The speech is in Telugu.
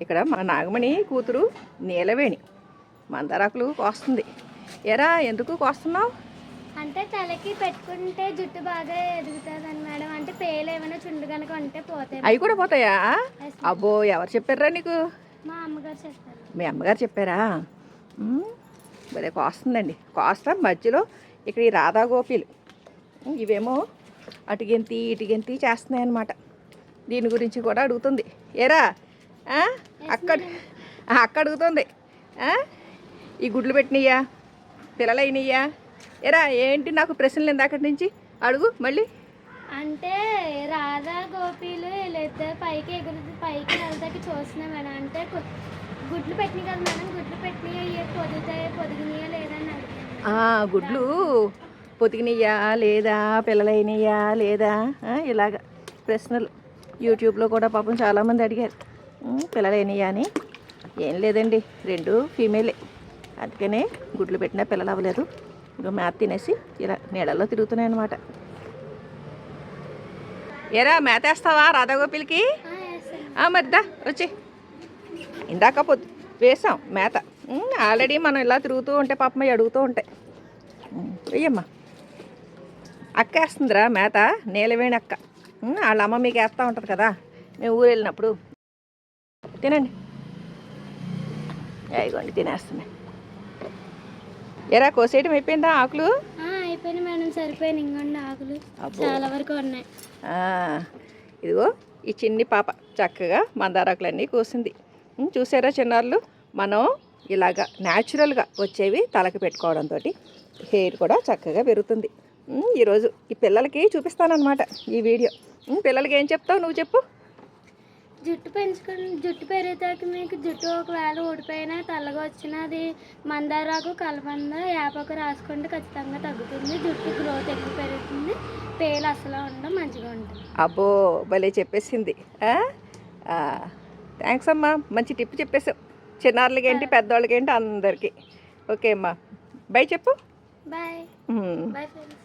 ఇక్కడ మా నాగమణి కూతురు నీలవేణి మందారాకులు కోస్తుంది. ఎరా ఎందుకు కోస్తున్నావు? అంటే తలకి పెట్టుకుంటే జుట్టు బాగా ఎదుగుతుందని మేడం. అంటే పేలు ఏమైనా చుండు కనుక ఉంటే పోతాయి. అవి కూడా పోతాయా? అబ్బో, ఎవరు చెప్పారా నీకు? మా అమ్మగారు చెప్పారు. మీ అమ్మగారు చెప్పారా? భలే కోస్తుందండి. కోస్తా మధ్యలో ఇక్కడ ఈ రాధా గోపీలు ఇవేమో అటుగెంతి ఇటుగెంతి చేస్తున్నాయి అన్నమాట. దీని గురించి కూడా అడుగుతుంది. ఏరా అక్కడ అడుగుతుంది. ఈ గుడ్లు పెట్టినయ్యా, పిల్లలు అయినయ్యా? ఎరా ఏంటి నాకు ప్రశ్నలు ఇందాకటి నుంచి అడుగు మళ్ళీ. అంటే రాధా గోపీలు వీళ్ళిద్దరు పైకి ఎగురుతూ పైకి వెళ్తాకి చూస్తున్నా మేడం. అంటే గుడ్లు పెట్టినాయి కదా మేడం, గుడ్లు పెట్టినాయి పొదిగినాయా లేదా అని అడిగాను. గుడ్లు పొదిగినయ్యా లేదా, పిల్లలైనయ్యా లేదా, ఇలాగ ప్రశ్నలు యూట్యూబ్లో కూడా పాపం చాలామంది అడిగారు పిల్లలైనయ్యా అని. ఏం లేదండి, 2 ఫీమేలే, అందుకనే గుడ్లు పెట్టినా పిల్లలు అవ్వలేదు. ఇంకా మేత తినేసి ఇలా నీళ్ళల్లో తిరుగుతున్నాయి అన్నమాట. ఏరా మేత వేస్తావా రాధాగోపిలకి? మరిదా వచ్చి ఇందాక వేసాం మేత. ఆల్రెడీ మనం ఇలా తిరుగుతూ ఉంటే పాపం అడుగుతూ ఉంటాయి. వెయ్యమ్మా. అక్క వేస్తుందిరా మేత, నీలవేణి అక్క. వాళ్ళ అమ్మ మీకు వేస్తూ ఉంటుంది కదా మేము ఊరు వెళ్ళినప్పుడు. తినండి, అయిగోండి తినేస్తున్నాయి. ఎరా కోసేయడం అయిపోయిందా ఆకులు? అయిపోయింది మేడం, సరిపోయింది. ఇంకొండి ఆకులు చాలా వరకు ఉన్నాయి. ఇదిగో ఈ చిన్ని పాప చక్కగా మందారాకులన్నీ కోసింది. చూసారా చిన్నారులు, మనం ఇలాగా న్యాచురల్గా వచ్చేవి తలకి పెట్టుకోవడంతో హెయిర్ కూడా చక్కగా పెరుగుతుంది. ఈరోజు ఈ పిల్లలకి చూపిస్తానన్నమాట ఈ వీడియో. పిల్లలకి ఏం చెప్తావు నువ్వు చెప్పు. జుట్టు జుట్టు పెరిగితే మీకు జుట్టు ఒకవేళ ఊడిపోయినా తెల్లగా వచ్చినది మందారాకు కలబంద యాపకు రాసుకుంటే ఖచ్చితంగా తగ్గుతుంది. జుట్టు గ్రోత్ ఎక్కువ పెరుగుతుంది, పేలు అసలు ఉండడం మంచిగా ఉంటుంది. అబ్బో భలే చెప్పేసింది. థ్యాంక్స్ అమ్మా, మంచి టిప్ చెప్పేసావు. చిన్నారులకి ఏంటి పెద్దవాళ్ళకి ఏంటి అందరికీ. ఓకే అమ్మా, బై చెప్పు. బాయ్. Bye friends.